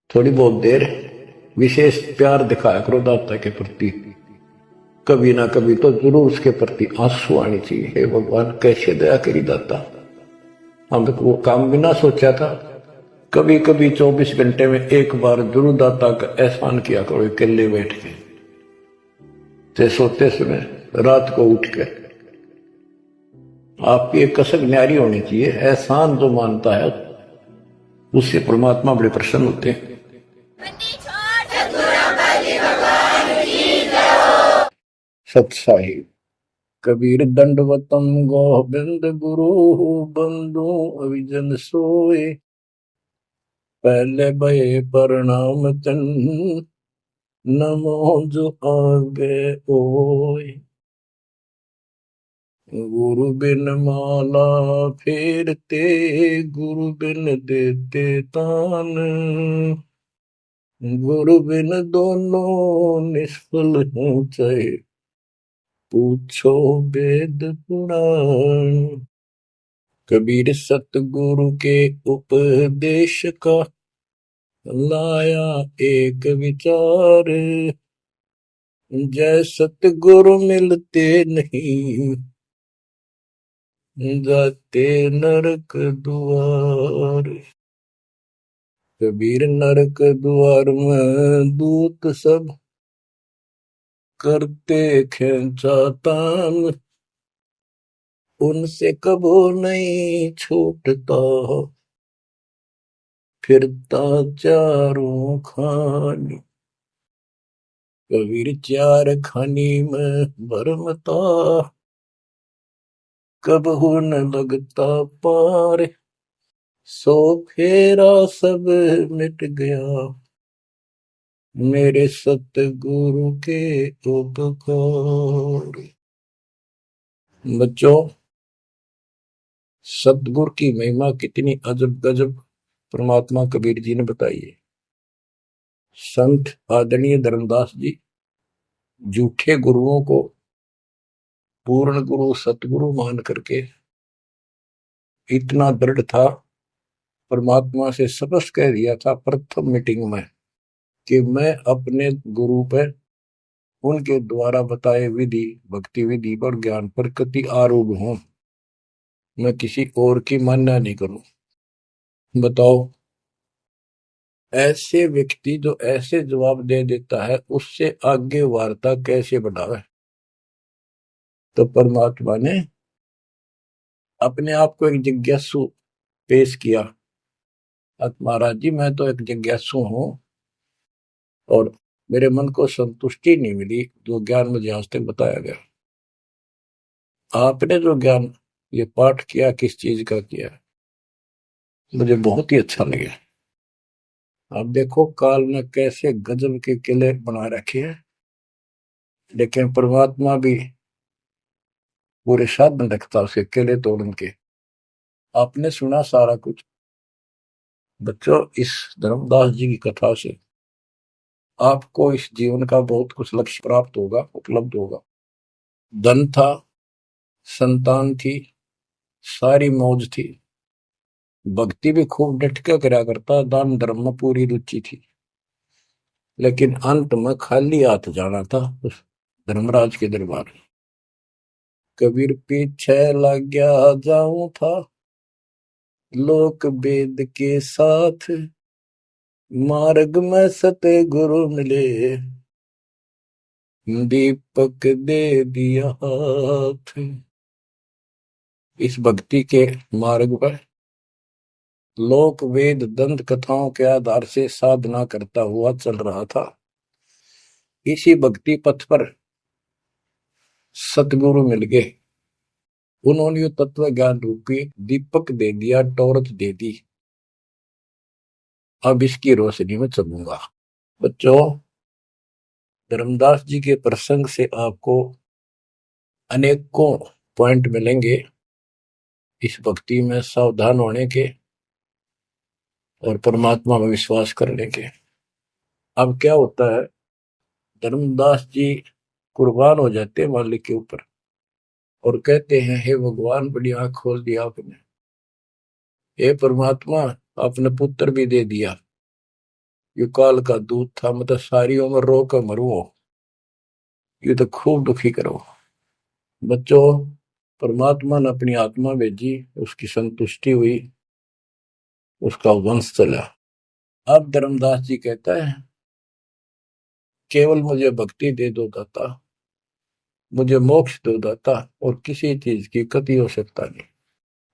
थोड़ी बहुत देर विशेष प्यार दिखाया करो दाता के प्रति। कभी ना कभी तो जरूर उसके प्रति आंसू आनी चाहिए। हे भगवान कैसे दया करी दाता, हम तो वो काम भी ना सोचा था। कभी कभी 24 घंटे में एक बार जरूर दाता का एहसान किया करो अकेले बैठ के, ते सोते समय रात को उठ के। आपकी एक कसक न्यारी होनी चाहिए। एहसान जो मानता है उससे परमात्मा बड़े प्रसन्न होते हैं। सत्साहिब कबीर दंडवतम गोविंद गुरु बंधु अविजन सोए, पहले भये प्रणाम तन नमो जो आगे ओए। गुरु बिन माला फेरते, गुरु बिन देते तान, गुरु बिन दोनों निष्फल हैं चाहे पूछो वेद पुराण। कबीर सतगुरु के उपदेश का लाया एक विचार, जय सतगुरु मिलते नहीं जाते नरक द्वार। कबीर नरक द्वार में दूत सब करते खेचा तान, उनसे कबो नहीं छूटता फिरता चारों खानी। कबीर चार खानी में भरमता, कबहू न लगता पार, सो फेरा सब मिट गया मेरे सतगुरु के उपकार। बच्चों, सतगुरु की महिमा कितनी अजब गजब परमात्मा कबीर जी ने बताई है। संत आदरणीय धर्मदास जी झूठे गुरुओं को पूर्ण गुरु सतगुरु मान करके इतना दृढ़ था, परमात्मा से स्पष्ट कह दिया था प्रथम मीटिंग में कि मैं अपने गुरु पर उनके द्वारा बताए विधि भक्ति विधि और ज्ञान पर कति आरूढ़ हूं, मैं किसी और की मान्य नहीं करूं। बताओ, ऐसे व्यक्ति जो ऐसे जवाब दे देता है उससे आगे वार्ता कैसे बढ़ावे। तो परमात्मा ने अपने आप को एक जिज्ञासु पेश किया। महाराज जी, मैं तो एक जिज्ञासु हूं और मेरे मन को संतुष्टि नहीं मिली जो ज्ञान मुझे आज तक बताया गया। आपने जो ज्ञान ये पाठ किया किस चीज का किया, मुझे बहुत ही अच्छा लगा। अब देखो काल ने कैसे गजब के किले बना रखे हैं, लेकिन परमात्मा भी पूरे साधन रखता उसके किले तोड़न के। आपने सुना सारा कुछ। बच्चों, इस धर्मदास जी की कथा से आपको इस जीवन का बहुत कुछ लक्ष्य प्राप्त होगा, उपलब्ध होगा। धन था, संतान थी, सारी मौज थी, भक्ति भी खूब डट के करा करता, दान धर्म में पूरी रुचि थी, लेकिन अंत में खाली हाथ जाना था उस धर्मराज के दरबार। कबीर पीछे लग गया जाऊं था लोक वेद के साथ, मार्ग में सतगुरु मिले दीपक दे दिया हाथ। इस भक्ति के मार्ग पर लोक वेद दंत कथाओं के आधार से साधना करता हुआ चल रहा था। इसी भक्ति पथ पर सतगुरु मिल गए। उन्होंने तत्व ज्ञान रूपी दीपक दे दिया, टॉर्च दे दी। अब इसकी रोशनी में चलूंगा। बच्चों, धर्मदास जी के प्रसंग से आपको अनेकों पॉइंट मिलेंगे इस भक्ति में सावधान होने के और परमात्मा में विश्वास करने के। अब क्या होता है, धर्मदास जी कुर्बान हो जाते हैं मालिक के ऊपर और कहते हैं, हे भगवान, बड़ी आंख खोल दिया आपने। हे परमात्मा, आपने पुत्र भी दे दिया, ये काल का दूत था, मतलब सारी उम्र रो कर मरो, ये तो खूब दुखी करो। बच्चों, परमात्मा ने अपनी आत्मा भेजी, उसकी संतुष्टि हुई, उसका वंश चला। अब धर्मदास जी कहता है, केवल मुझे भक्ति दे दो दाता, मुझे मोक्ष दो दाता, और किसी चीज की कति हो सकता नहीं।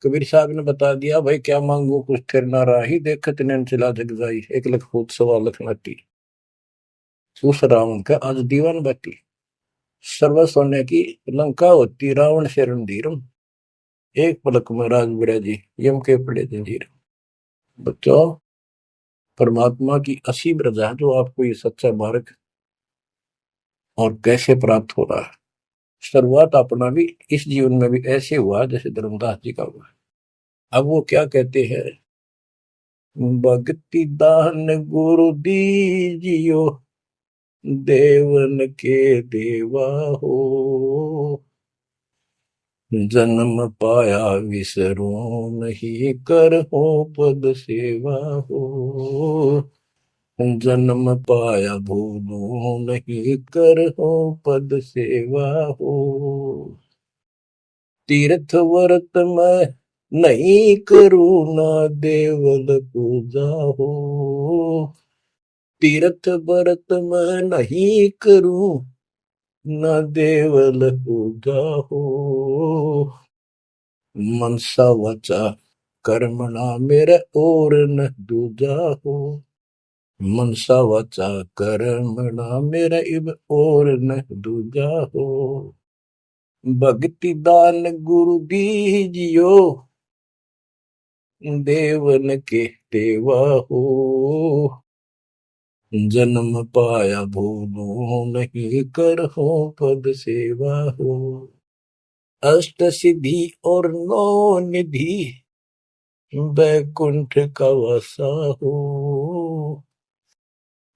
कबीर साहब ने बता दिया, भाई क्या मांगू कुछ थिर ना राही, देखत नैन चला जग जाई, 1 लाख फूट 1.25 लाख नाटी। उस रावण का आज दीवान बाटी, सर्व सोने की लंका होती, रावण से रणधीरम, एक पलक में राज बिराजी, यम के पड़े जंजीर। बच्चों, परमात्मा की असीम रजा जो आपको ये सच्चा मार्ग और कैसे प्राप्त हो रहा है। शुरुआत अपना भी इस जीवन में भी ऐसे हुआ जैसे धर्मदास जी का हुआ। अब वो क्या कहते हैं, भक्ति दान गुरु दीजियो, देवन के देवा हो, जन्म पाया विसरो नहीं, कर हो पद सेवा हो, जन्म पाया भूलो नहीं, कर हो पद सेवा हो, तीर्थ व्रत में नहीं करूँ ना देवल पूजा हो, तीर्थ व्रत में नहीं करूँ ना देवल पूजा हो, मनसा वचा कर्मणा मेरा और न दूजा हो, मनसा वचा कर्मणा मेरा इब और न दूजा हो, भक्ति दान गुरु दीजियो, देवन के देवा हो, जन्म पाया भूलो नहीं, कर हो पद सेवा हो, अष्ट सिद्धि और 9 निधि, बैकुंठ का वासा हो,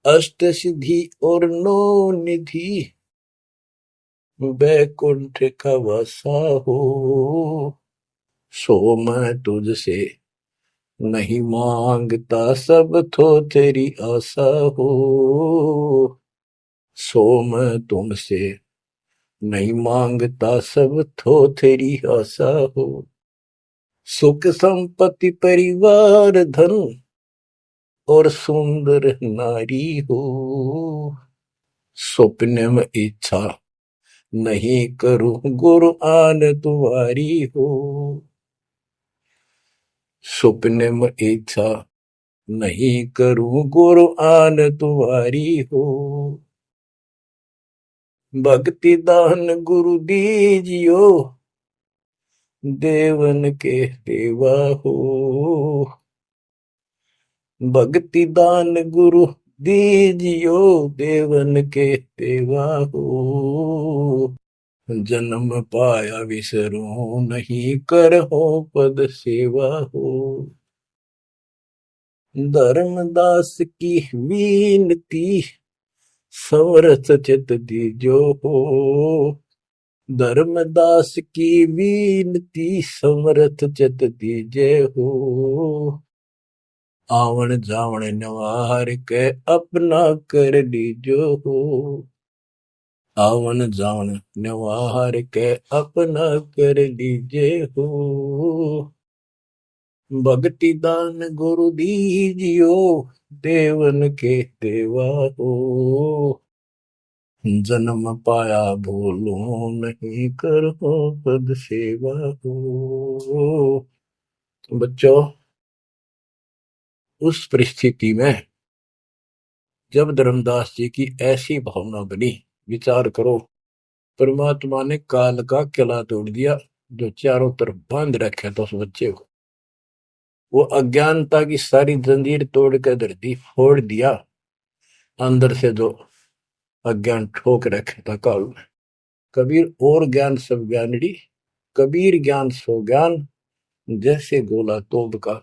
अष्ट सिद्धि और 9 निधि, बैकुंठ का वासा हो, सो मैं तुझसे नहीं मांगता, सब तो तेरी आशा हो, सो मैं तुमसे नहीं मांगता, सब तो तेरी आशा हो, सुख संपत्ति परिवार धन और सुंदर नारी हो, सपने में इच्छा नहीं करूं गुरु आन तुम्हारी हो, सपने में इच्छा नहीं करूं गुरु आन तुम्हारी हो, भक्ति दान गुरु दीजियो, देवन के देवा हो, भक्ति दान गुरु दीजियो, देवन के देवा हो, जन्म पाया विसरो नहीं, कर हो पद सेवा हो, धर्मदास की विनती समरथ चित दीजो हो, धर्मदास की विनती समरथ चित दीजे हो, आवन जावन नवार के अपना कर लीजो हो, आवन जावन नवार के अपना कर लीजे हो, भक्ति दान गुरु दीजियो, देवन के देवा हो, जन्म पाया भूलो नहीं, करो पद सेवा हो। बच्चों, उस परिस्थिति में जब धर्मदास जी की ऐसी भावना बनी, विचार करो, परमात्मा ने काल का किला तोड़ दिया जो चारों तरफ बांध रखा था उस बच्चे को, वो अज्ञानता की सारी जंजीर तोड़ कर धरती फोड़ दिया, अंदर से जो अज्ञान ठोक रखे था काल में। कबीर और ज्ञान सब ज्ञानड़ी, कबीर ज्ञान सो ज्ञान, जैसे गोला तोब का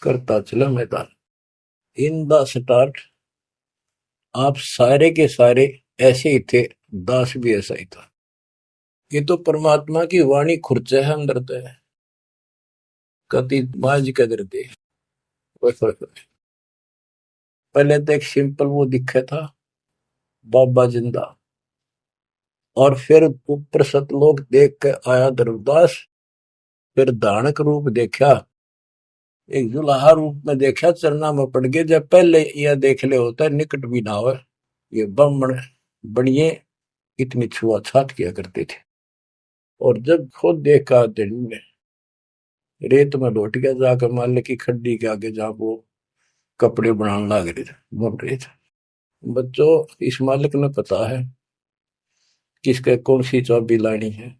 करता चला मैदान। इन द स्टार्ट आप सारे के सारे ऐसे ही थे, दास भी ऐसा ही था। ये तो परमात्मा की वाणी खुर्च है अंदर तो है, कति बाज कदर दे। पहले तो एक सिंपल वो दिखे था, बाबा जिंदा, और फिर ऊपर सतलोक देख के आया धर्मदास, फिर धानक रूप देखा, एक जुलाहा रूप में देखा, चरना में पड़ गए। जब पहले यह देख ले होता निकट भी ना हो, ये ब्राह्मण बनिए इतनी छुआछात किया करते थे। और जब खुद देखा दिन में रेत में लौट गया, जाकर मालिक की खड्डी के आगे जहां वो कपड़े बनाने लग रहे थे, बन रहे थे। बच्चों, इस मालिक ने पता है किसके कौन सी चाबी लानी है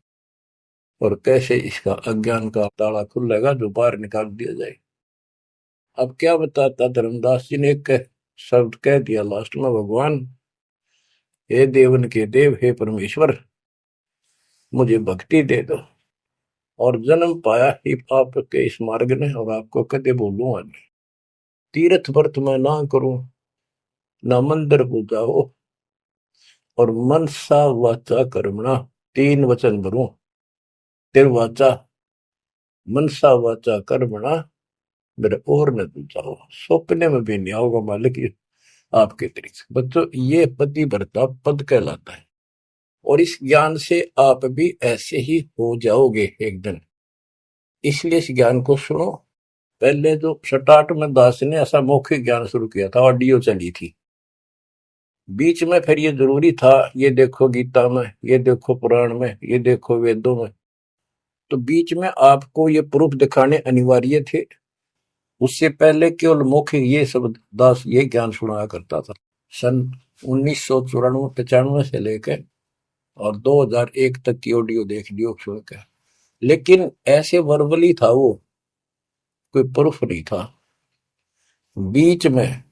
और कैसे इसका अज्ञान का ताला खुलेगा जो बाहर निकाल दिया जाए। अब क्या बताता धर्मदास जी ने, एक शब्द कह दिया लास्ट में, भगवान हे देवन के देव, हे परमेश्वर, मुझे भक्ति दे दो और जन्म पाया ही आपके इस मार्ग ने, और आपको कदे बोलूंगा नहीं, तीर्थ व्रत में ना करूं, ना मंदिर पूजा हो, और मनसा वाचा कर्मणा, तीन वचन भरूं, तिर वाचा मनसा वाचा कर्मणा, मेरे और न दूजा हो, सपने में भी नहीं आओगे मालिक आपके तरीके। बच्चों, ये पति भरता पद कहलाता है, और इस ज्ञान से आप भी ऐसे ही हो जाओगे एक दिन। इसलिए इस ज्ञान को सुनो। पहले जो स्टार्ट में दास ने ऐसा मौखिक ज्ञान शुरू किया था, ऑडियो चली थी, बीच में फिर ये जरूरी था, ये देखो गीता में, ये देखो पुराण में, ये देखो वेदों में, तो बीच में आपको ये प्रूफ दिखाने अनिवार्य थे। उससे पहले केवल मौखिक ये सब दास ये ज्ञान सुनाया करता था। सन 1994-95 से लेकर और 2001 तक की ऑडियो देख लियो सुन के, लेकिन ऐसे वर्बली था वो, कोई प्रूफ नहीं था। बीच में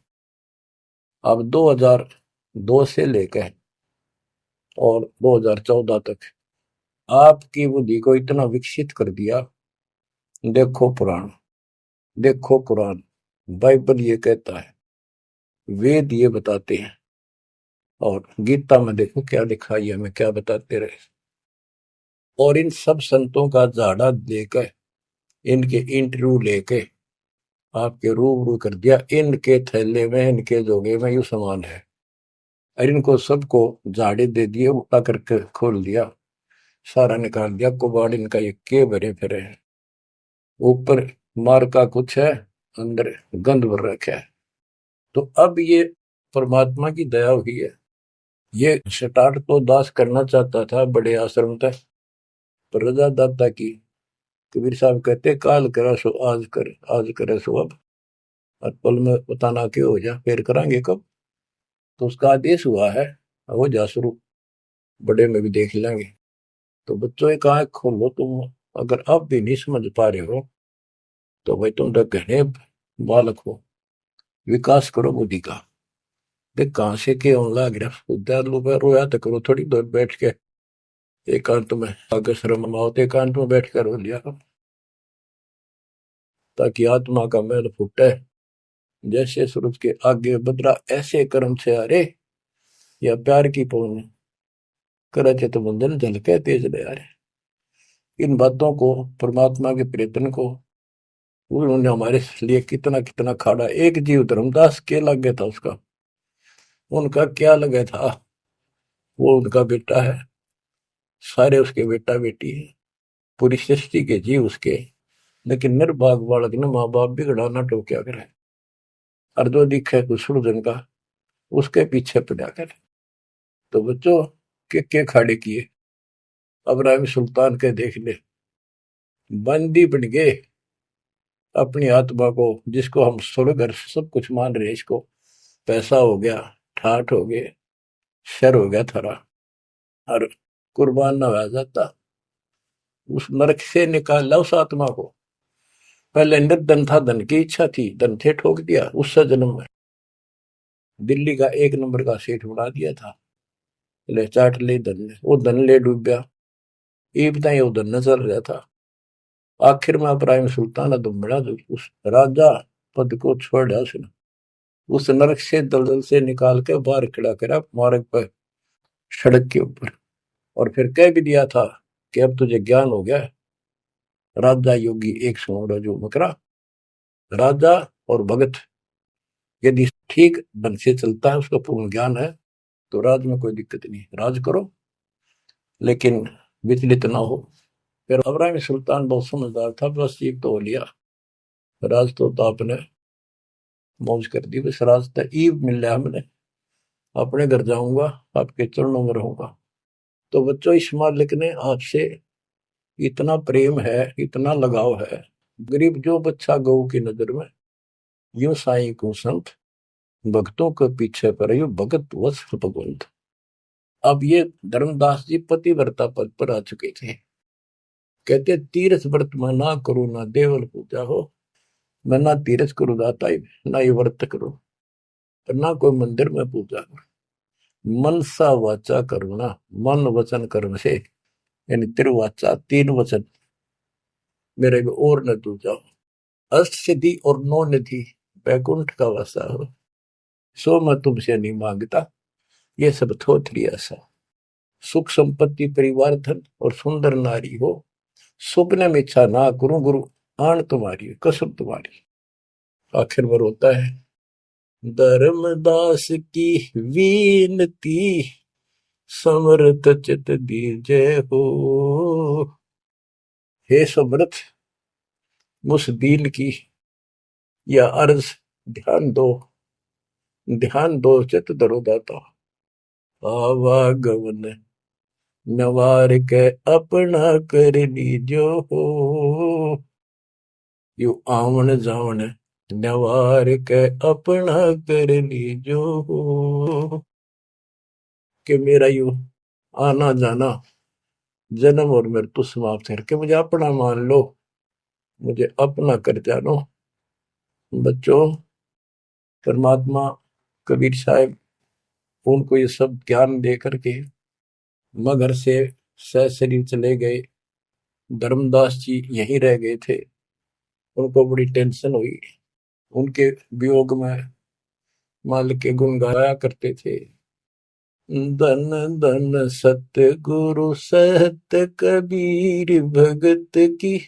अब 2002 से लेकर और 2014 तक आपकी बुद्धि को इतना विकसित कर दिया। देखो पुराण, देखो कुरान, बाइबल ये कहता है, वेद ये बताते हैं, और गीता में देखो क्या लिखा है, हमें क्या बताते रहे। और इन सब संतों का झाड़ा लेकर, इनके इंटरव्यू लेके आपके रूबरू कर दिया, इनके थैले में, इनके जोगे में यू सामान है, और इनको सबको झाड़े दे दिए, उठा करके खोल दिया, सारा निकाल दिया, कुबाड़ इनका ये के भरे फिरे हैं, ऊपर मार का कुछ है, अंदर गंध भर रखा है। तो अब ये परमात्मा की दया हुई है। ये स्टार्ट तो दास करना चाहता था बड़े आश्रम तक, पर रजा दाता की, कबीर साहब कहते काल करा सो आज कर, आज करे सो अब, और पल में बताना क्यों हो जा, फिर करांगे कब। तो उसका आदेश हुआ है, हो जा शुरू, बड़े में भी देख लेंगे। तो बच्चों एक आंख खोलो, तुम अगर अब भी नहीं समझ पा रहे हो तो भाई तुम तो घने बालक हो, विकास करो बुद्धि का। देख कहां से के होने लग रहा, उद्यान रोया तो करो थोड़ी देर बैठ के, एकांत में आगे श्रम आओ तो एकांत में बैठ कर रो लिया करो, ताकि आत्मा का मैल फूटे। जैसे सूरज के आगे बदरा, ऐसे कर्म से अरे, या प्यार की पौन करे थे तो बंधन झलके तेज ले आ रहे। इन बातों को, परमात्मा के प्रेतन को, उन्होंने हमारे लिए कितना कितना खाड़ा। एक जीव धर्मदास के लग गया था उसका, उनका क्या लगा था, वो उनका बेटा है, सारे उसके बेटा बेटी है, पूरी सृष्टि के जीव उसके, लेकिन निर्भाग बालक ने माँ बाप बिगड़ा ना टोक्या करे, और जो दिखे कुछ सुरजन का उसके पीछे पड़ा करे। तो बच्चों के खाड़े किए, अब्राहिम सुल्तान के देख ले, बंदी बन गए अपनी आत्मा को, जिसको हम स्वर्ग सब कुछ मान रहे, इसको पैसा हो गया, ठाठ हो गए, शर हो गया थारा, और कुर्बान ना हो जाता, उस नरक से निकाला उस आत्मा को। पहले निर्धन था, धन की इच्छा थी, धन थे ठोक दिया, उससे जन्म में दिल्ली का 1 नंबर का सेठ बना दिया था, ले चाट ले धन, वो धन ले डूब गया, ईब वो धन न चल रहा था। आखिर में इब्राहिम सुल्तान बड़ा, उस राजा पद को छोड़ा उसने, उस नरक से दलदल से निकाल के बाहर खड़ा करा मार्ग पर, सड़क के ऊपर, और फिर कह भी दिया था कि अब तुझे ज्ञान हो गया। राजा योगी एक सुनो जो मकरा, राजा और भगत यदि ठीक ढंग से चलता है, उसका पूर्ण ज्ञान है, तो राज में कोई दिक्कत नहीं, राज करो लेकिन विचलित ना हो। फिर अब्राहिम सुल्तान बहुत समझदार था, बस एक तो हो लिया राज, तो आपने मौज कर दी, बस राज तो ईब मिल रहा हमने, अपने घर जाऊंगा, आपके चरणों में रहूंगा। तो बच्चों, इस मालिक ने आपसे इतना प्रेम है, इतना लगाव है, गरीब जो बच्चा गऊ की नजर में, यूं साईं को संत, भक्तों के पीछे पर यू भगत वत्स भगवंत। अब ये धर्मदास जी पतिव्रता पद पर आ चुके थे। कहते तीर्थ व्रत मैं ना करूं, ना देवल पूजा हो, मैं ना तीर्थ करूं दाता, ना ये व्रत करूं, पर ना कोई मंदिर में पूजा करूं। मन सा वाचा करुणा, मन वचन कर्म से, यानी तिरुवाचा, तीन वचन मेरे को और न तू जाओ, अष्ट सिद्धि और नौ निधि बैकुंठ का वासा हो, सो मैं तुमसे नहीं मांगता, ये सब थोथरी आशा। सुख संपत्ति परिवार धन और सुंदर नारी हो, स्वप्न में इच्छा ना करूं, गुरु आन तुम्हारी कसम तुम्हारी। आखिर में रोता है, धर्मदास की वीनती, समर्थ चित दीजे हो। हे समर्थ, मुझ दीन की या अर्ज ध्यान दो, ध्यान दो, चित धरो दाता। आवागमन नवार के अपना कर लीजो हो, यू आवन जावन नवार के अपना कर लीजो हो। कि मेरा यू आना जाना, जन्म और मृत्यु समाप्त करके मुझे अपना मान लो, मुझे अपना कर जानो। बच्चों, परमात्मा कबीर साहब उनको ये सब ज्ञान दे करके मगर से सशरीर चले गए। धर्मदास जी यहीं रह गए थे, उनको बड़ी टेंशन हुई। उनके वियोग में मालिक के गुण गाया करते थे। धन धन सतगुरु सत्य कबीर, भगत की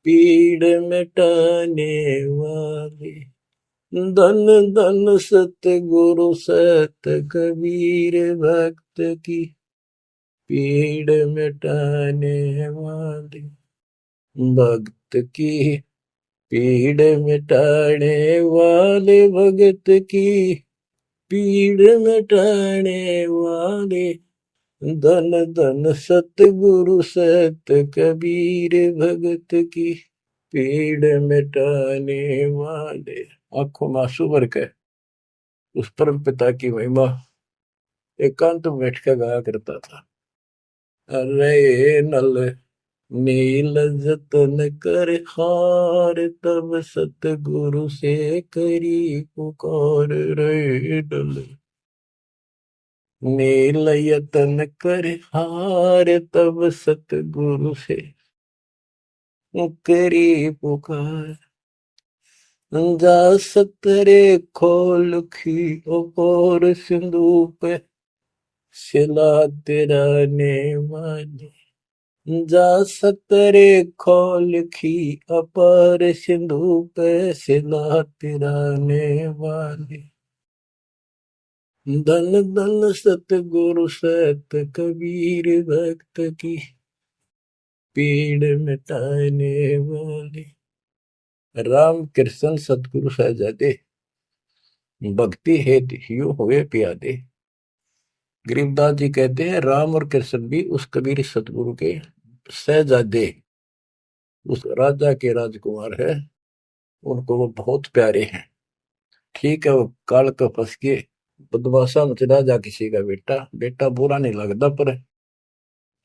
पीड़ मिटाने वाले। धन धन सतगुरु सत्य कबीर, भक्त की पीड़ मिटाने वाले। भक्त की पीड़ मिटाने वाले, भगत की पीड़ मिटाने वाले। धन धन सतगुरु सत्य कबीर, भगत की पीड़ मिटाने वाले। आंखों में आंसू भर के उस परम पिता की महिमा एकांत में बैठ कर गाया करता था। अरे नल नील जतन कर हार, तब सतगुरु से करी पुकार। रे नल नील यतन कर हार, तब सतगुरु से करी पुकार। जा सतरे खोल खी और सिंधु पे, सिला तेरा ने वाली। जा सतरे खोल खी अपार सिंधु पे, सिला तेरा ने वाली। धन धन सतगुरु सत कबीर, भक्त की पीड़ मिटाने वाले। राम कृष्ण सतगुरु सहजादे, भक्ति हेतु यूं हुए प्यादे। गरीबदास जी कहते हैं राम और कृष्ण भी उस कबीर सतगुरु के सहजादे, उस राजा के राजकुमार है, उनको वो बहुत प्यारे हैं। ठीक है, वो काल का फंस के बदमाशा मच राजा किसी का बेटा, बेटा बुरा नहीं लगता, पर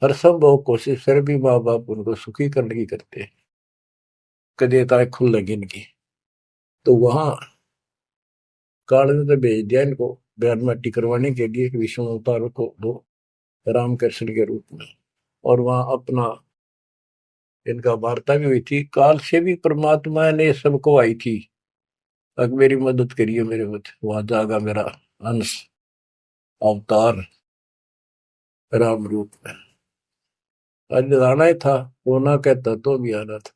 हर संभव कोशिश फिर भी माँ बाप उनको सुखी करने की करते हैं, कदे ताए खुल लगी इनकी। तो वहां काल ने तो भेज दिया इनको बयान माटी करवाने के लिए विष्णु अवतार को, वो राम कृष्ण के रूप में, और वहां अपना इनका वार्ता भी हुई थी। काल से भी परमात्मा ने सबको आई थी, अब मेरी मदद करिए, मेरे मत वहां जागा मेरा अंश अवतार राम रूप में। आज आना ही था, वो ना कहता तो भी आना था।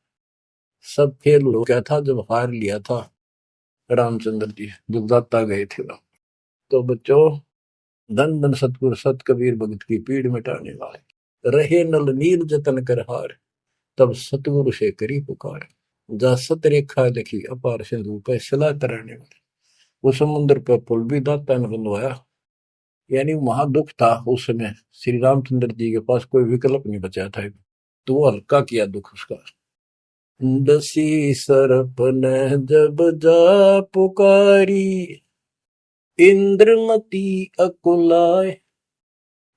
सब फेल हो गया था जब हार लिया था, रामचंद्र जी जब दाता गए थे वहां। तो बच्चों, धन धन सतगुर सत कबीर भगत की पीड़ मिटाने वाले, रहे नल नील जतन कर हार, तब सतगुरु से करी पुकार, जा सत रेखा देखी अपार सिंधु पे सला तराने वाले। वो समुद्र पे पुल भी दाता ने बनवाया। यानी वहां दुख था उस समय, श्री रामचंद्र जी के पास कोई विकल्प नहीं बचा था, तो वो हल्का किया दुख उसका। दसी सरप ने जब जा पुकारी, इंद्रमती अकुलाय,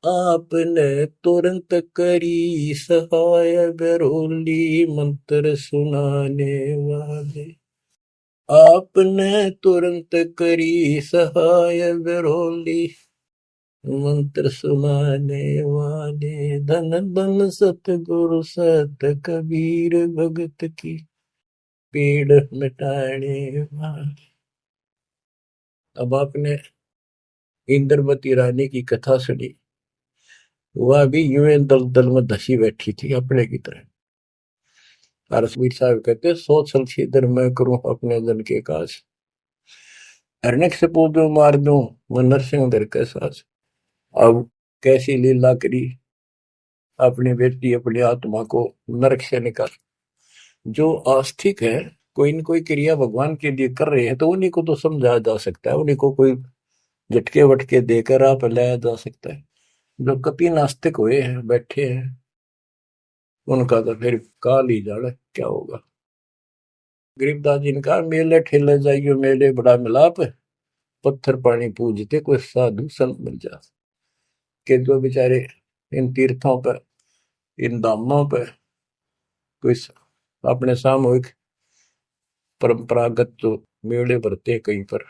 आपने तुरंत करी सहाय, बरोली मंत्र सुनाने वाले। आपने तुरंत करी सहाय, बरोली मंत्र सुनाने वाले। धन धन सतगुरु सत कबीर भगत की पीड़ मिटाने वाले। अब आपने इंद्रवती रानी की कथा सुनी, वह भी यूं दल दल में धसी बैठी थी अपने की तरह। रसबीर साहब कहते, सोच सलछीदर मैं करूं अपने जन के काज, हरनेक से पूजो मार दूं मैं नरसिंह दर के साज। अब कैसी लीला करी, अपनी बेटी अपनी आत्मा को नरक से निकाल। जो आस्तिक है, कोई न कोई क्रिया भगवान के लिए कर रहे हैं, तो उन्हीं को तो समझाया जा सकता है, उन्हीं को कोई झटके वटके देकर आप लाया जा सकता है। जो कति नास्तिक हुए हैं बैठे हैं, उनका तो फिर काल ही जाने क्या होगा। गरीबदास जी ने कहा, मेले ठेले जाइयो मेले बड़ा मिलाप, पत्थर पानी पूजते कोई साधु संत मिल जा। के जो बेचारे इन तीर्थों पर, इन धामों पर कोई अपने सामूहिक परंपरागत जो मेले भरते कहीं पर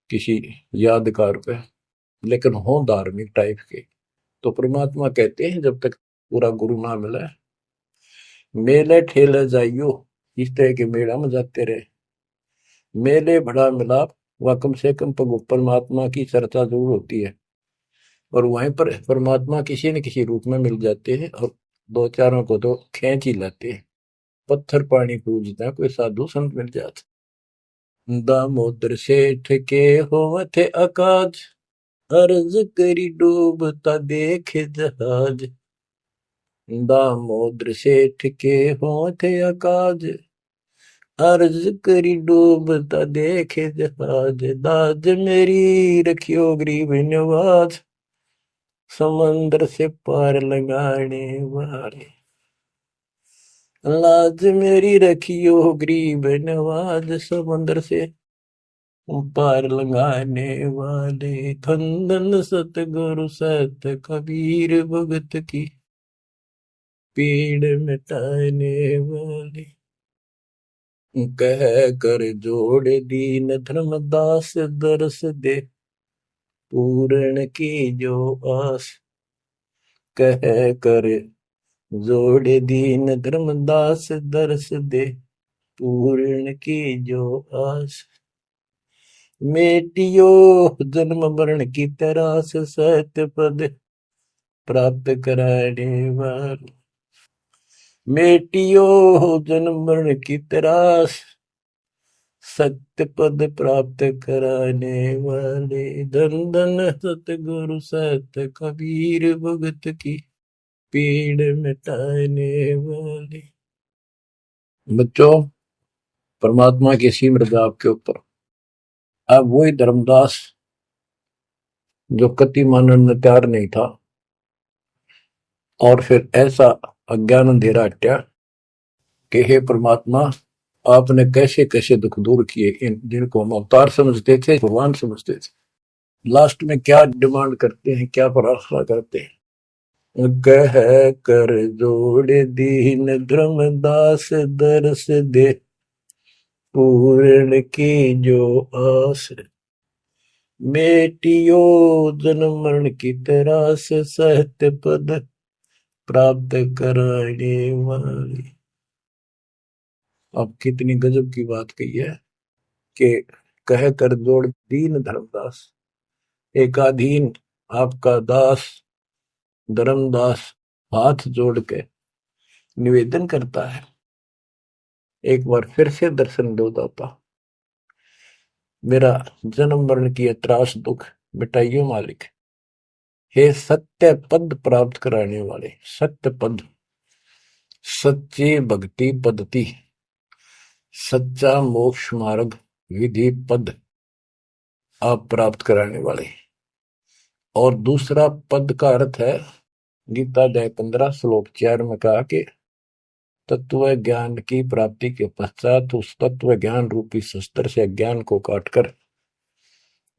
किसी यादगार पे, लेकिन हो धार्मिक टाइप के, तो परमात्मा कहते हैं जब तक पूरा गुरु ना मिला, मेले ठेले जाइयो, इस तरह के मेला में जाते रहे। मेले बड़ा मिलाप, वह कम से कम परमात्मा की चर्चा जरूर होती है, और वहीं पर परमात्मा किसी न किसी रूप में मिल जाते हैं, और दो चारों को तो खींच ही लाते हैं। पत्थर पानी पूजता कोई साधु संत मिल जाता। दामोदर सेठ के होवत अकाज, अर्ज करी डूबता देखे जहाज। दामोदर सेठ के होवत अकाज, अर्ज करी डूबता देखे जहाज। दाज मेरी रखियो गरीब नवाज, समंदर से पार लगाने वाले। लाज मेरी रखियो गरीब नवाज, समंदर से पार लगाने वाले। धन सतगुरु सत कबीर भगत की पीड़ मिटाने वाले। कह कर जोड़ दीन धर्मदास, दरस दे पूर्ण की जो आस। कह कर जोड़ दीन धर्मदास, दरस दे पूर्ण की जो आस। मेटियो जन्म मरण की तरास, सत्य पद प्राप्त कराने वाले। मेटियो जन्म मरण की तरास, सत्य पद प्राप्त कराने वाले। धन धन सतगुरु सत कबीर भगत की पीड़ मिटाने वाले। बच्चों, परमात्मा की सिमरन आपके ऊपर। अब वही धर्मदास जो कति मानने में तैयार नहीं था, और फिर ऐसा अज्ञान अंधेरा हटा कि हे परमात्मा, आपने कैसे कैसे दुख दूर किए, इन जिनको हम अवतार समझते थे, भगवान समझते थे, लास्ट में क्या डिमांड करते हैं, क्या प्रार्थना करते हैं। कह कर जोड़ दीन धर्मदास, दरस दे पूर्ण की जो आस। मेटियो जन्म मरण की तरास, सत्य पद प्राप्त कराने वाली। अब कितनी गजब की बात कही है कि कह कर जोड़ दीन धर्मदास, एक अधीन आपका दास धर्मदास हाथ जोड़ के निवेदन करता है, एक बार फिर से दर्शन दो दाता। मेरा जन्म मरण की त्रास दुख मिटाइयो मालिक। हे सत्य पद प्राप्त कराने वाले, सत्य पद, सच्ची भक्ति पद्धति, सच्चा मोक्ष मार्ग विधि पद आप प्राप्त कराने वाले। और दूसरा पद का अर्थ है, गीता अध्याय 15 श्लोक 4 में कहा कि तत्व ज्ञान की प्राप्ति के पश्चात उस तत्व ज्ञान रूपी शस्त्र से ज्ञान को काटकर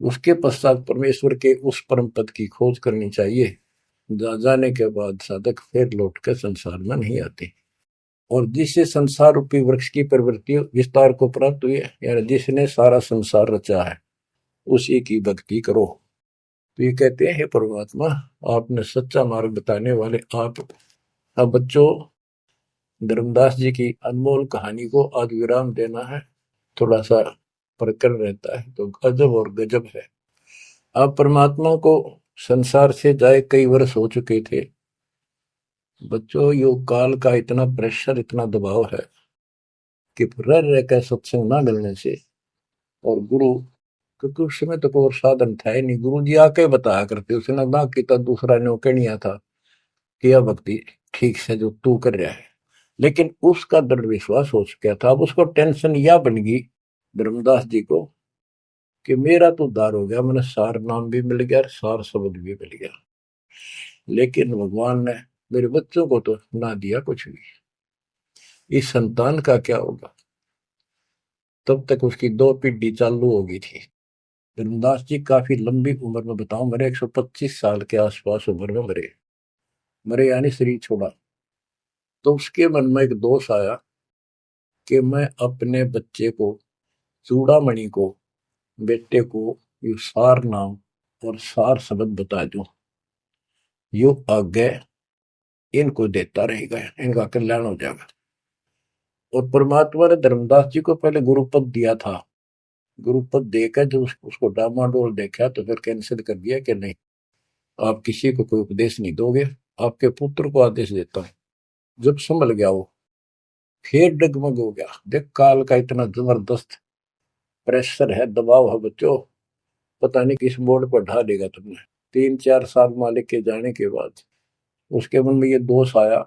उसके पश्चात परमेश्वर के उस परम पद की खोज करनी चाहिए। जाने के बाद साधक फिर लौटकर संसार में नहीं आते। और जिससे संसार रूपी वृक्ष की प्रवृत्ति विस्तार को प्राप्त हुई है, यानी जिसने सारा संसार रचा है, उसी की भक्ति करो। तो ये कहते हैं, हे परमात्मा, आपने सच्चा मार्ग बताने वाले आप। अब बच्चों, धर्मदास जी की अनमोल कहानी को आज विराम देना है। थोड़ा सा प्रकरण रहता है तो गजब और गजब है। अब परमात्मा को संसार से जाए कई वर्ष हो चुके थे। बच्चों, योग काल का इतना प्रेशर, इतना दबाव है कि रह रहकर सत्संग ना मिलने से, और गुरु, क्योंकि उस समय तो कोई साधन था ही नहीं, गुरु जी आके बताया करते, उसने ना किया दूसरा ने के नहीं आता कि यह भक्ति ठीक से जो तू कर रहा है। लेकिन उसका दृढ़ विश्वास हो चुका था। अब उसको टेंशन यह बन गई धर्मदास जी को कि मेरा तो उद्धार हो गया, मैंने सार नाम भी मिल गया, सार शब्द भी मिल गया, लेकिन भगवान ने मेरे बच्चों को तो ना दिया कुछ भी। इस संतान का क्या होगा? तब तक उसकी 2 पीढ़ी चालू हो गई थी। धर्मदास जी काफी लंबी उम्र में, बताऊं, मेरे 125 साल के आसपास उम्र में मरे। मरे यानी शरीर छोड़ा। तो उसके मन में एक दोष आया कि मैं अपने बच्चे को, चूड़ामणि को, बेटे को ये सार नाम और सार शब्द बता दूं, यो आगे इनको देता रहेगा, इनका कल्याण हो जाएगा। और परमात्मा ने धर्मदास जी को पहले गुरुपद दिया था। गुरुपद देकर जो उसको डामाडोल देखा तो फिर कैंसिल कर दिया कि नहीं, आप किसी को कोई उपदेश नहीं दोगे, आपके पुत्र को आदेश देता हूं। जब संभल गया वो, फिर डगमग हो गया। देख, काल का इतना जबरदस्त प्रेशर है, दबाव है बच्चों, पता नहीं किस मोड़ पर ढा देगा तुमने। 3-4 साल मालिक के जाने के बाद उसके मन में ये दोष आया,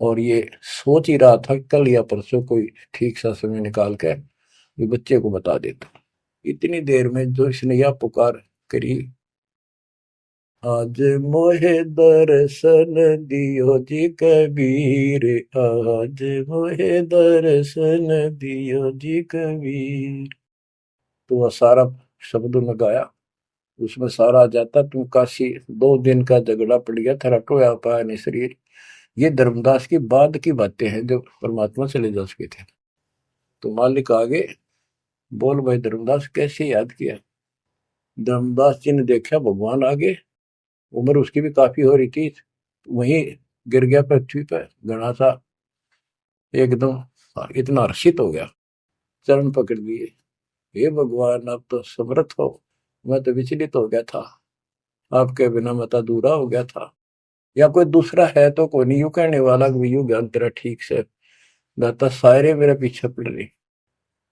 और ये सोच ही रहा था कल या परसों कोई ठीक सा समय निकाल के ये बच्चे को बता देता। इतनी देर में जो इसने यह पुकार करी, आज मोहे दर्शन दियो जी कबीर, आज मोहे दर्शन दियो जी कबीर। तो वह सारा शब्दों में गाया, उसमें सारा आ जाता, तुम काशी 2 दिन का झगड़ा पड़ गया, तेरा टोया पाया नहीं शरीर। ये धर्मदास की बाद की बातें हैं, जो परमात्मा चले जा चुके थे। तो मालिक आगे बोल, भाई धर्मदास कैसे याद किया? धर्मदास जी ने देखा भगवान आगे, उम्र उसकी भी काफी हो रही थी, वहीं गिर गया पृथ्वी पर घना सा, एकदम इतना हर्षित हो गया, चरण पकड़ लिए। हे भगवान, आप तो समर्थ हो, मैं तो विचलित हो गया था, आपके बिना मैं तो अधूरा हो गया था। या कोई दूसरा है तो कोई नहीं, यूं कहने वाला कि यूं ज्ञान तेरा ठीक से दाता, सारे मेरे पीछे पड़ रही।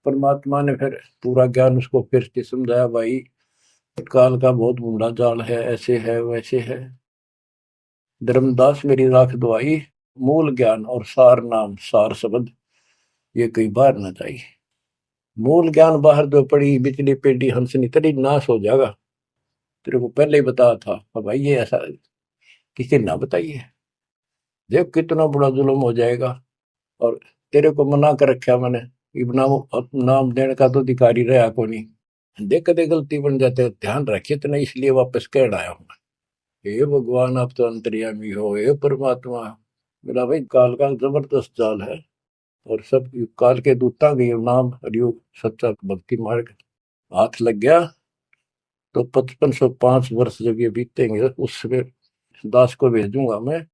परमात्मा ने फिर पूरा ज्ञान उसको फिर से समझाया, भाई काल का बहुत बूढ़ा जाल है, ऐसे है वैसे है। धर्मदास मेरी राख दुआई, मूल ज्ञान और सार नाम सार शब्द ये कई बार न जाई। मूल ज्ञान बाहर जो पड़ी, बिचली पेटी हंसनी तेरी नाश हो जाएगा। तेरे को पहले ही बताया था, अब भाई ये ऐसा किसी ना बताइए, देख कितना बड़ा जुल्म हो जाएगा। और तेरे को मना कर रखा मैंने, नाम देने का तो अधिकारी रहा को नहीं। देख कदे गलती बन जाते हो, ध्यान रखिए तो नहीं, इसलिए वापस कह आया हूं। हे भगवान, आप तो अंतर्यामी हो, हे परमात्मा। मेरा भाई काल का जबरदस्त जाल है, और सब काल के दूता के नाम हरियोग सच्चा भक्ति मार्ग हाथ लग गया तो 5505 वर्ष जब ये बीतेंगे, उसमें दास को भेजूंगा मैं,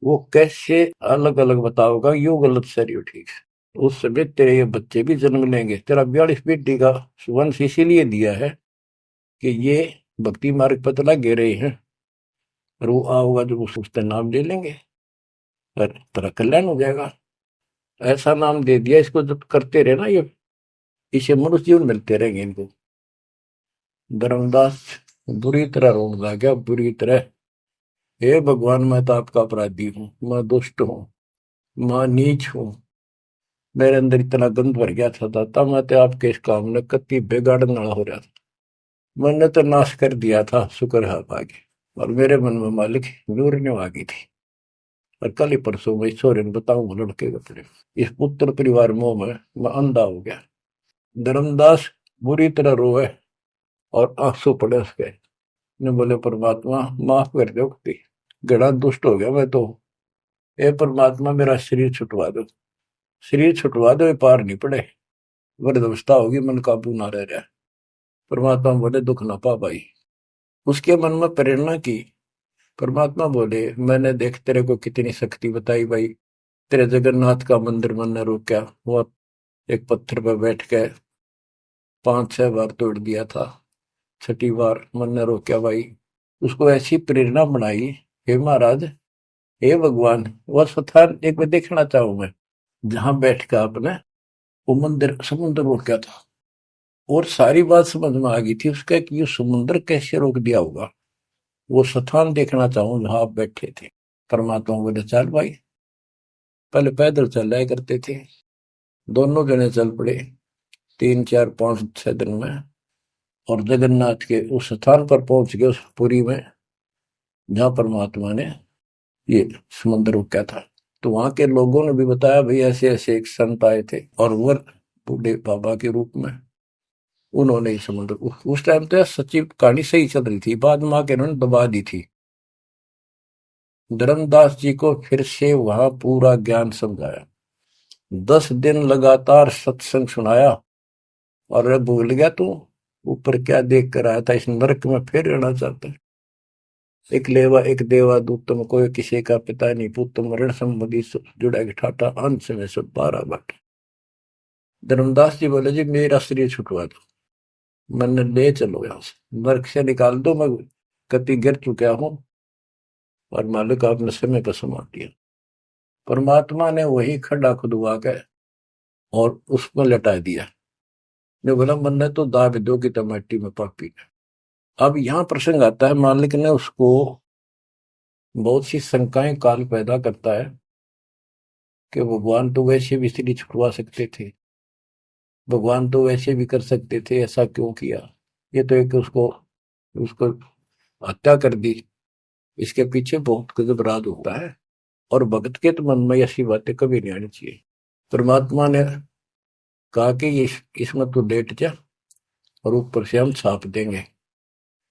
वो कैसे अलग अलग बताओगा, यो गलत सही ठीक है। उस समय तेरे ये बच्चे भी जन्म लेंगे। तेरा 42 पीढ़ी का वंश इसीलिए दिया है कि ये भक्ति मार्ग पर चला गे रहे हैं, और वो आओगा जो उसका नाम ले लेंगे और तेरा कल्याण हो जाएगा। ऐसा नाम दे दिया, इसको जब करते रहे ना, ये इसे मनुष्य जीवन मिलते रहेंगे इनको। धर्मदास बुरी तरह रोने लगा, बुरी तरह। हे भगवान, मैं तो आपका अपराधी हूँ, मैं दुष्ट हूँ, मैं नीच हूँ। मेरे अंदर इतना गंद भर गया था दाता, मैं तो आपके इस काम ने कति बेगाड़न वाला हो रहा था। मैंने तो नाश कर दिया था, शुक्र है आप आगे। और मेरे मन में मालिक नूर ने आगी थी। और कल ही परसों मैं ईश्वर बताऊं लड़के का तेरे इस पुत्र परिवार मोह में मैं अंधा हो गया। धर्मदास बुरी तरह रोए और आंसू पड़े उसके। ने बोले परमात्मा माफ कर दो, गड़ा दुष्ट हो गया मैं तो। ए परमात्मा मेरा शरीर छुटवा दो, शरीर छुटवा दो, ये पार नहीं पड़े, वृद्धावस्था होगी, मन काबू ना रह रहा। परमात्मा बोले दुख ना पा भाई। उसके मन में प्रेरणा की। परमात्मा बोले मैंने देख तेरे को कितनी शक्ति बताई भाई। तेरे जगन्नाथ का मंदिर मैंने रोका, वो एक पत्थर पर बैठ के 5-6 बार तोड़ दिया था, छठी बार मैंने रोका भाई। उसको ऐसी प्रेरणा बनाई, हे महाराज, हे भगवान, वह स्थान एक बार देखना चाहूं मैं जहां बैठ कर आपने वो मंदिर समुद्र रोका था। और सारी बात समझ में आ गई थी उसका कि ये समुद्र कैसे रोक दिया होगा। वो स्थान देखना चाहूं जहां आप बैठे थे। परमात्मा बोले चल भाई। पहले पैदल चल रहा करते थे, दोनों जने चल पड़े 3-4-5-6 दिन में। और जगन्नाथ के उस स्थान पर पहुंच गए, उस पुरी में जहां परमात्मा ने ये समुद्र रोका था। तो वहां के लोगों ने भी बताया भाई ऐसे ऐसे एक संत आए थे और वो बूढ़े बाबा के रूप में उन्होंने ही समुद्र। उस टाइम तो सच्ची कहानी सही चल रही थी, बाद में आके उन्होंने दबा दी थी। धर्मदास जी को फिर से वहां पूरा ज्ञान समझाया, 10 दिन लगातार सत्संग सुनाया। और अब भूल गया तू ऊपर क्या देख कर आया था, इस नरक में फिर रहना चाहता है। एक लेवा एक देवा दूतम, कोई किसी का पिता नहीं पुतम, ऋण संबंधी जुड़ा ठाटा, अंश में सब 12 बट। धर्मदास जी बोले जी मेरा शरीर छुटवा दो, मैंने ले चलो यहां से, नरक से निकाल दो, मैं कति गिर चुका हूं और मालिक आपने समय पर संभाल दिया। परमात्मा ने वही खड्डा खुदवा के और उसको लटा दिया। ने बोला मन तो दाब दो कि टमाटी में पापी। अब यहां प्रसंग आता है, मालिक ने उसको बहुत सी शंकाएं काल पैदा करता है कि भगवान तो वैसे भी स्त्री छुड़वा सकते थे, भगवान तो वैसे भी कर सकते थे, ऐसा क्यों किया। ये तो एक उसको उसको हत्या कर दी, इसके पीछे बहुत गजब राज होता है। और भगत के तो मन में ऐसी बातें कभी नहीं आनी चाहिए। परमात्मा ने कहा कि ये इसमें तो लेट जा और ऊपर से हम छाप देंगे,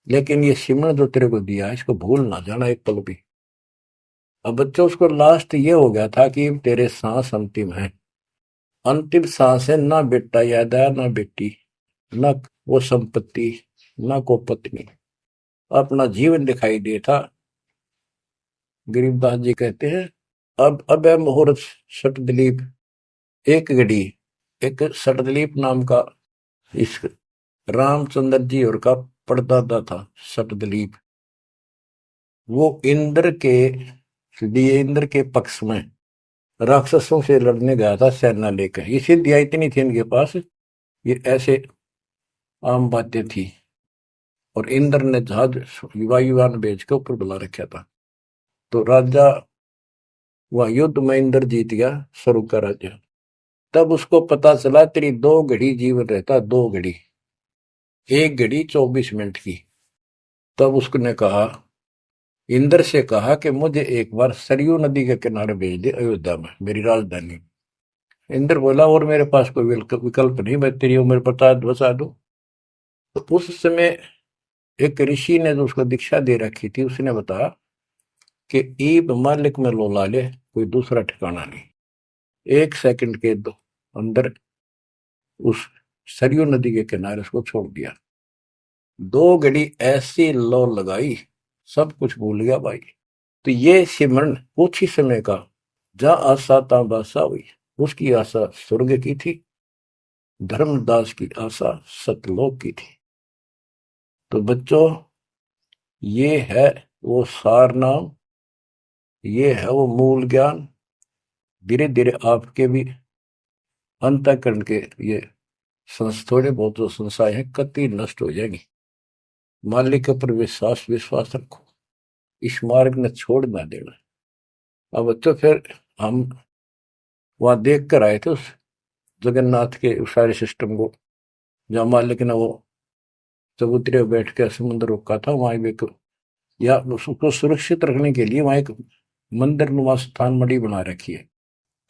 लेकिन ये सिमरन जो तेरे को दिया है इसको भूल ना जाना एक पल भी। अब बच्चों उसको लास्ट ये हो गया था कि तेरे सांस अंतिम है, अंतिम सांस है, ना बेटा याद आया ना बेटी, ना वो संपत्ति, ना को पत्नी, अपना जीवन दिखाई देता। गरीबदास जी कहते हैं अब है मुहूर्त सट दिलीप। एक घड़ी एक सट दिलीप नाम का इस रामचंद्र जी और का परदादा था सट दिलीप। वो इंद्र के लिए इंद्र के पक्ष में राक्षसों से लड़ने गया था सेना लेकर। ये सिद्धियां इतनी थी इनके पास, ये ऐसे आम बातें थी। और इंद्र ने जहाज वायुयान भेज के ऊपर बुला रखा था। तो राजा वह युद्ध में इंद्र जीत गया, स्वर्ग का राजा। तब उसको पता चला तेरी 2 घड़ी जीवन रहता, 2 घड़ी, 1 घड़ी 24 मिनट की। तब उसने कहा, इंद्र से कहा कि मुझे एक बार सरयू नदी के किनारे भेज दे अयोध्या में, मेरी राजधानी। इंद्र बोला और मेरे पास कोई विकल्प नहीं, मैं तेरी उम्र बता दूं। तो उस समय एक ऋषि ने जो उसको दीक्षा दे रखी थी उसने बताया कि ईब मालिक में लोला ले, कोई दूसरा ठिकाना नहीं। 1 सेकंड के अंदर उस सरयू नदी के किनारे उसको छोड़ दिया। 2 घड़ी ऐसी लो लगाई, सब कुछ भूल गया भाई। तो ये सिमरन कुछ ही समय का, जहां आशा ता बासा हुई। उसकी आशा स्वर्ग की थी, धर्मदास की आशा सतलोक की थी। तो बच्चों ये है वो सार नाम, ये है वो मूल ज्ञान। धीरे धीरे आपके भी अंतःकरण के ये थोड़े बहुत जो संस्थाएं हैं कतई नष्ट हो जाएंगी। मालिक के ऊपर विश्वास विश्वास रखो, इस मार्ग ने छोड़ ना देना। अब तो फिर हम वहां देख कर आए थे उस जगन्नाथ के उस सारे सिस्टम को, जहाँ मालिक ने वो चबूतरे बैठ के समुद्र रोका था, वहां भी एक, या उसको सुरक्षित रखने के लिए वहां एक मंदिर नुमा स्थान मणि बना रखी है,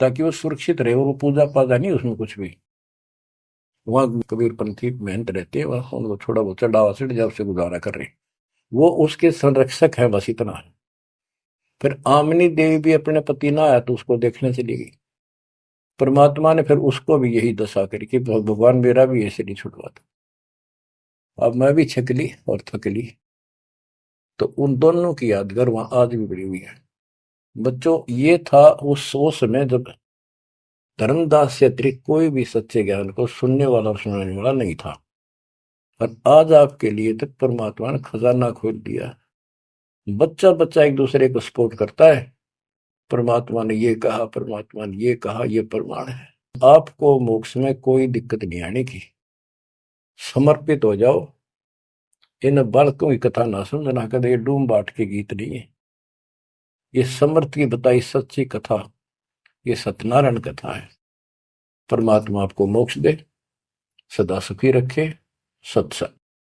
ताकि वो सुरक्षित रहे और वो पूजा पाजा नहीं उसमें कुछ भी। वहां कबीरपंथी मेहनत रहती है, वहां उनको थोड़ा बहुत चढ़ावा चढ़ जब से गुजारा कर रहे हैं, वो उसके संरक्षक है, बस इतना है। फिर आमनी देवी भी अपने पति ना आया तो उसको देखने चली गई। परमात्मा ने फिर उसको भी यही दशा करी कि भगवान मेरा भी ऐसे नहीं छुड़वाता। अब मैं भी छकली और थकली, तो उन दोनों की यादगार वहां आज भी बड़ी हुई है। बच्चों, ये था उस समय जब धर्मदास से अतिरिक्त कोई भी सच्चे ज्ञान को सुनने वाला और सुनाने वाला नहीं था, और आज आपके लिए तक परमात्मा ने खजाना खोल दिया। बच्चा बच्चा एक दूसरे को सपोर्ट करता है, परमात्मा ने ये कहा, परमात्मा ने ये कहा, ये प्रमाण है। आपको मोक्ष में कोई दिक्कत नहीं आने की। समर्पित हो जाओ। इन बालकों की कथा ना समझना कदे, ये डूम बाट के गीत नहीं है, ये समर्थ की बताई सच्ची कथा, ये सत्यनारायण कथा है। परमात्मा आपको मोक्ष दे, सदा सुखी रखे। सत्संग।